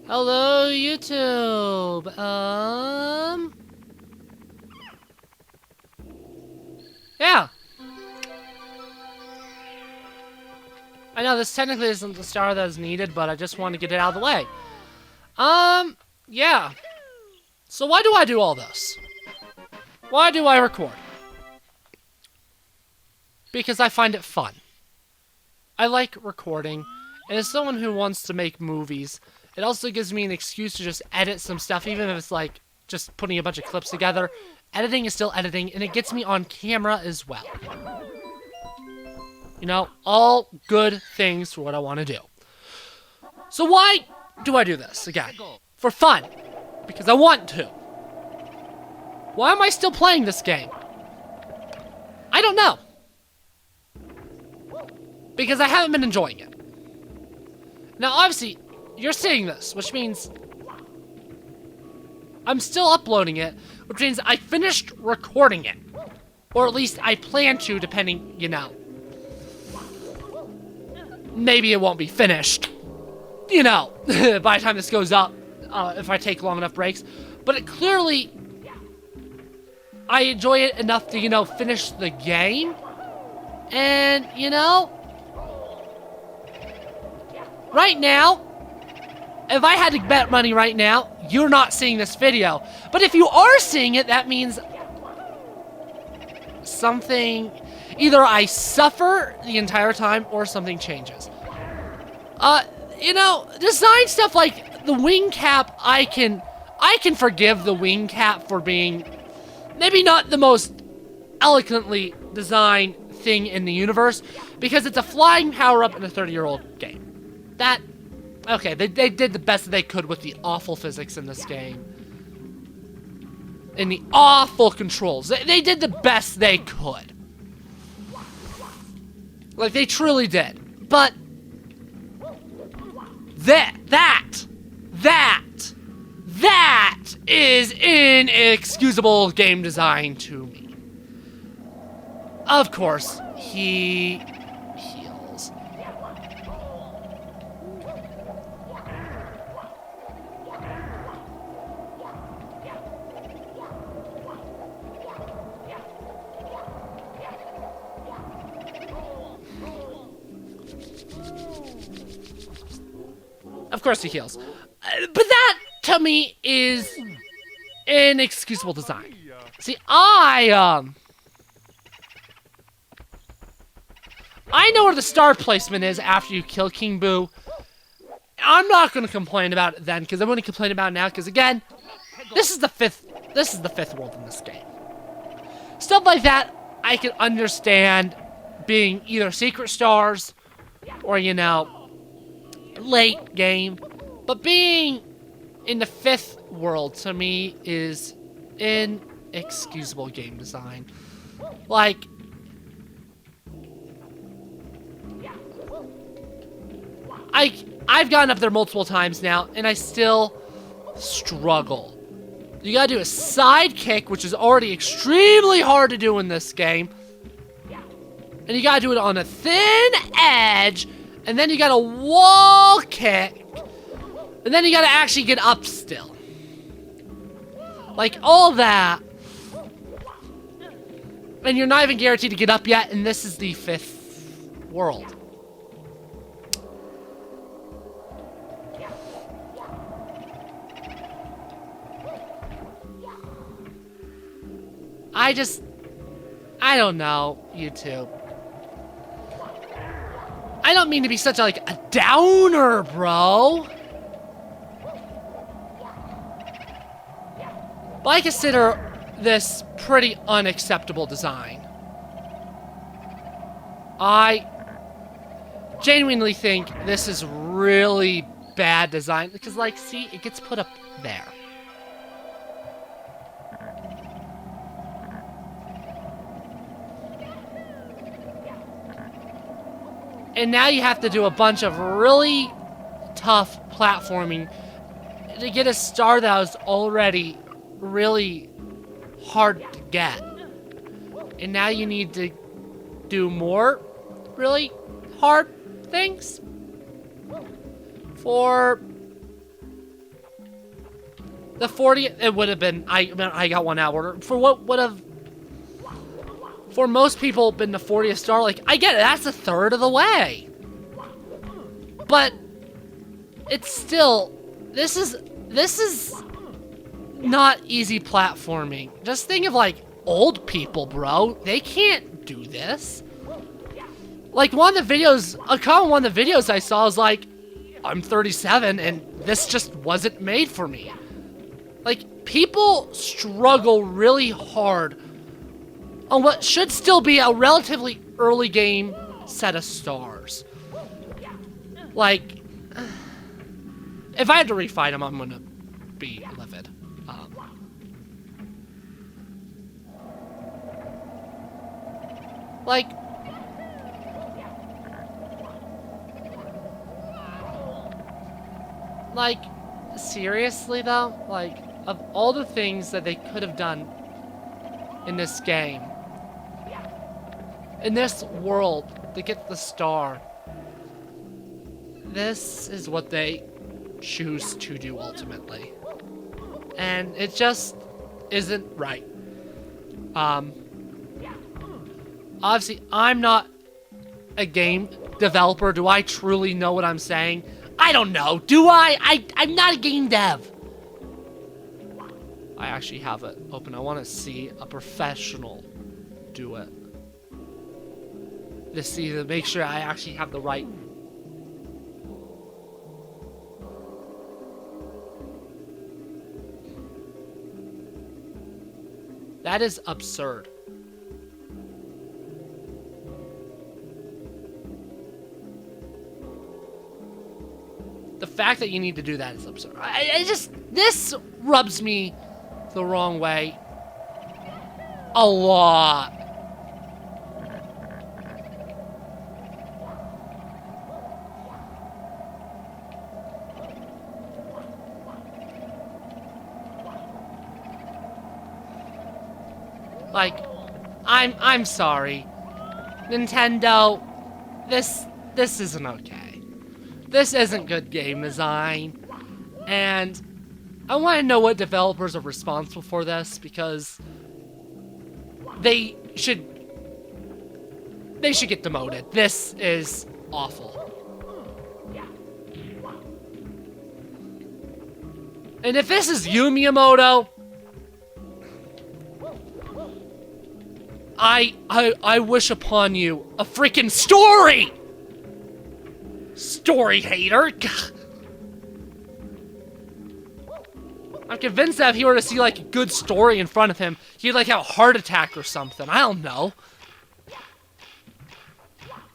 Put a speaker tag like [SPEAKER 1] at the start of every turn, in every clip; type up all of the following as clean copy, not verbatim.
[SPEAKER 1] Hello, YouTube. Yeah. I know this technically isn't the star that is needed, but I just want to get it out of the way. Yeah. So why do I do all this? Why do I record? Because I find it fun. I like recording, and as someone who wants to make movies, it also gives me an excuse to just edit some stuff, even if it's like just putting a bunch of clips together. Editing is still editing, and it gets me on camera as well. You know, all good things for what I want to do. So why do I do this again? For fun. Because I want to. Why am I still playing this game? I don't know. Because I haven't been enjoying it. Now, obviously, you're seeing this, which means I'm still uploading it, which means I finished recording it. Or at least I plan to, depending, you know. Maybe it won't be finished. You know, by the time this goes up, if I take long enough breaks. But it clearly, I enjoy it enough to, you know, finish the game. And, you know, right now, if I had to bet money right now, you're not seeing this video. But if you are seeing it, that means something, either I suffer the entire time or something changes. You know, design stuff like the wing cap, I can forgive the wing cap for being maybe not the most eloquently designed thing in the universe, because it's a flying power-up in a 30-year-old game. Okay, they did the best that they could with the awful physics in this game. And the awful controls. They did the best they could. Like, they truly did. But that is inexcusable game design to me. Of course, he heals. Of course he heals. But that, to me, is inexcusable design. See, I know where the star placement is after you kill King Boo. I'm not going to complain about it then, because I'm going to complain about it now, because again, this is the fifth world in this game. Stuff like that, I can understand being either secret stars, or, you know, late game. But being in the fifth world, to me, is inexcusable game design. Like, I've gotten up there multiple times now, and I still struggle. You gotta do a side kick, which is already extremely hard to do in this game. And you gotta do it on a thin edge, and then you gotta wall kick, and then you gotta actually get up still. Like, all that. And you're not even guaranteed to get up yet, and this is the fifth world. I don't know, YouTube. I don't mean to be such a, like, a downer, bro. But I consider this pretty unacceptable design. I genuinely think this is really bad design, because, like, see, it gets put up there. And now you have to do a bunch of really tough platforming to get a star that was already really hard to get. And now you need to do more really hard things. For the 40, it would have been, I got 1 hour. For what would have, for most people, been the 40th star, like, I get it, that's a third of the way. But, it's still, this is not easy platforming. Just think of, like, old people, bro. They can't do this. Like, one of the videos, a common one of the videos I saw was like, I'm 37 and this just wasn't made for me. Like, people struggle really hard on what should still be a relatively early game set of stars. Like, if I had to refight them, I'm gonna be livid. Like, seriously though? Like, of all the things that they could have done in this game, in this world, to get the star, this is what they choose to do ultimately. And it just isn't right. Obviously, I'm not a game developer. Do I truly know what I'm saying? I don't know. Do I? I'm not a game dev. I actually have it open. I want to see a professional do it. To make sure I actually have the right. That is absurd. The fact that you need to do that is absurd. This rubs me the wrong way a lot. Like, I'm sorry, Nintendo. This isn't okay. This isn't good game design, and I want to know what developers are responsible for this, because they should get demoted. This is awful. And if this is you, Miyamoto, I wish upon you a freaking story! Story hater! I'm convinced that if he were to see, like, a good story in front of him, he'd, like, have a heart attack or something. I don't know.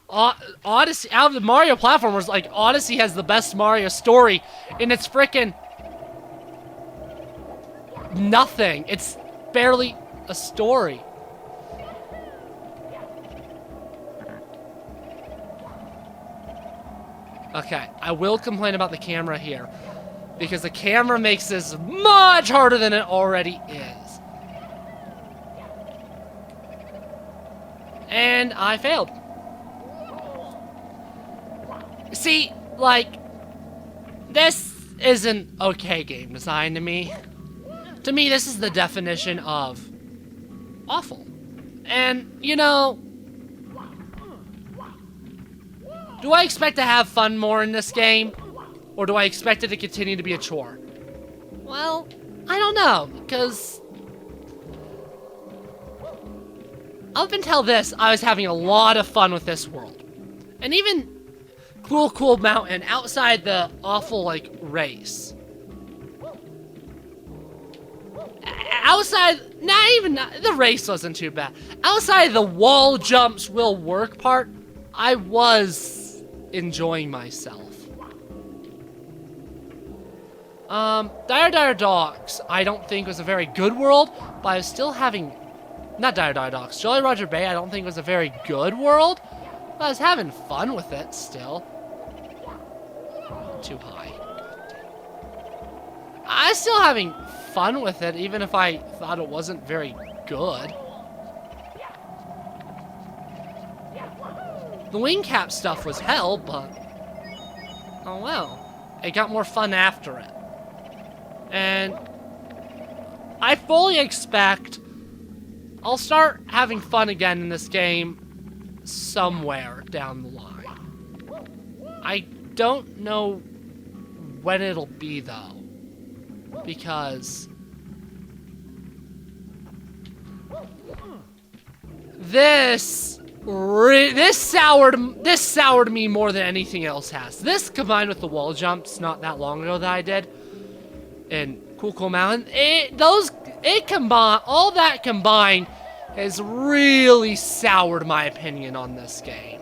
[SPEAKER 1] Odyssey, out of the Mario platformers, like, Odyssey has the best Mario story, and it's frickin' nothing. It's barely a story. Okay, I will complain about the camera here, because the camera makes this much harder than it already is. And I failed. See, like, this isn't okay game design to me. To me, this is the definition of awful. And, you know, do I expect to have fun more in this game? Or do I expect it to continue to be a chore? Well, I don't know, because up until this, I was having a lot of fun with this world. And even Cool Mountain, outside the awful, like, race. Outside, the race wasn't too bad. Outside the wall jumps will work part, I was enjoying myself. Dire Docks, I don't think was a very good world, but I was still having, not Dire Docks, Jolly Roger Bay I don't think was a very good world, but I was having fun with it still. Too high. I was still having fun with it, even if I thought it wasn't very good. The wing cap stuff was hell, but oh well. it got more fun after it. And I fully expect I'll start having fun again in this game somewhere down the line. I don't know when it'll be, though, because this soured me more than anything else has. This combined with the wall jumps not that long ago that I did in Cool Mountain, all that combined has really soured my opinion on this game.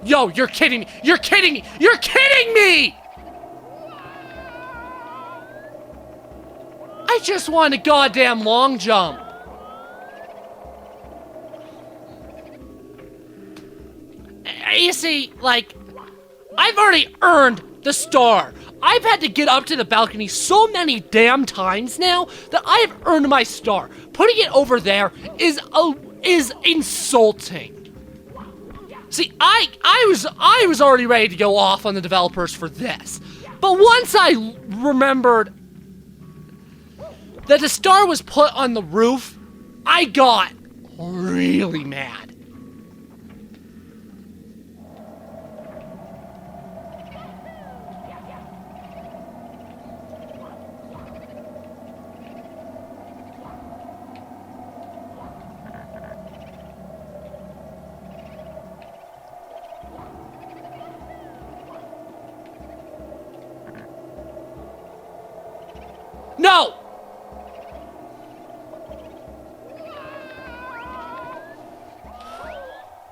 [SPEAKER 1] Yo, you're kidding me! You're kidding me! You're kidding me! I just want a goddamn long jump. You see, like, I've already earned the star. I've had to get up to the balcony so many damn times now that I've earned my star. Putting it over there is insulting. See, I was already ready to go off on the developers for this. But once I remembered that the star was put on the roof, I got really mad. No!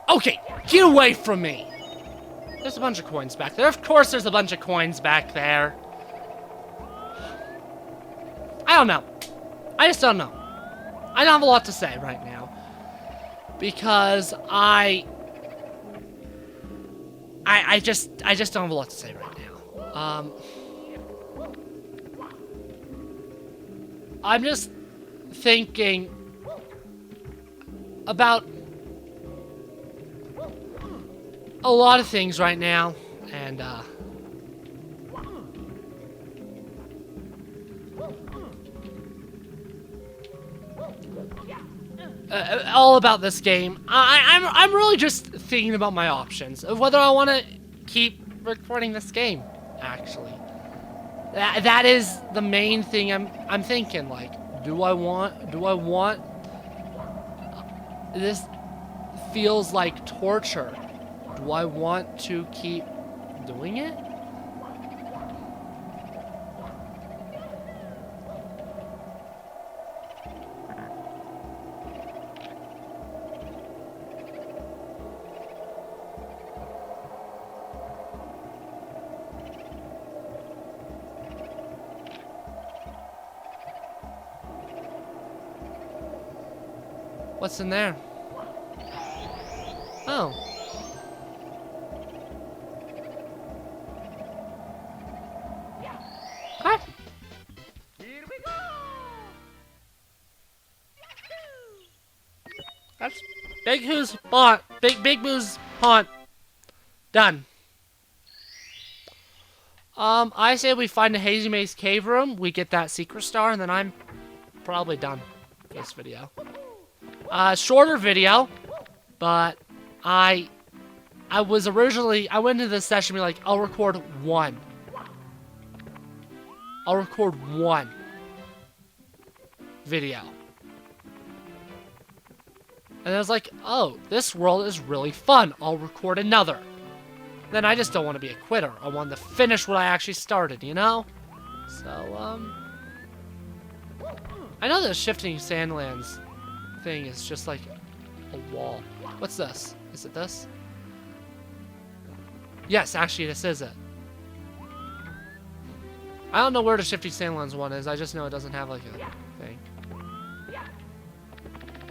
[SPEAKER 1] Okay, get away from me! There's a bunch of coins back there. Of course there's a bunch of coins back there. I don't know. I just don't know. I don't have a lot to say right now. Because I just don't have a lot to say right now. I'm just thinking about a lot of things right now, and all about this game. I'm really just thinking about my options of whether I want to keep recording this game. Actually, that is the main thing I'm thinking. Like, do I want this? Feels like torture. Do I want to keep doing it? What's in there? Oh. Huh? Here we go. That's Big Boo's haunt. Big Boo's haunt. Done. I say we find a Hazy Maze cave room, we get that secret star, and then I'm probably done with this video. Shorter video, but I went into this session being like, I'll record one. I'll record one video. And I was like, oh, this world is really fun. I'll record another. Then I just don't want to be a quitter. I want to finish what I actually started, you know? So, I know the shifting sandlands thing is just like a wall. What's this? Is it this? Yes, actually this is it. I don't know where the shifting sandlands one is. I just know it doesn't have like a thing.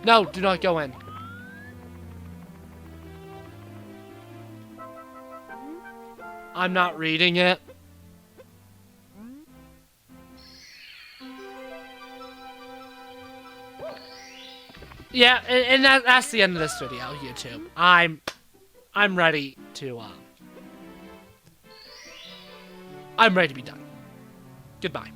[SPEAKER 1] No, do not go in. I'm not reading it. Yeah, and that's the end of this video, YouTube. I'm I'm ready to, I'm ready to be done. Goodbye.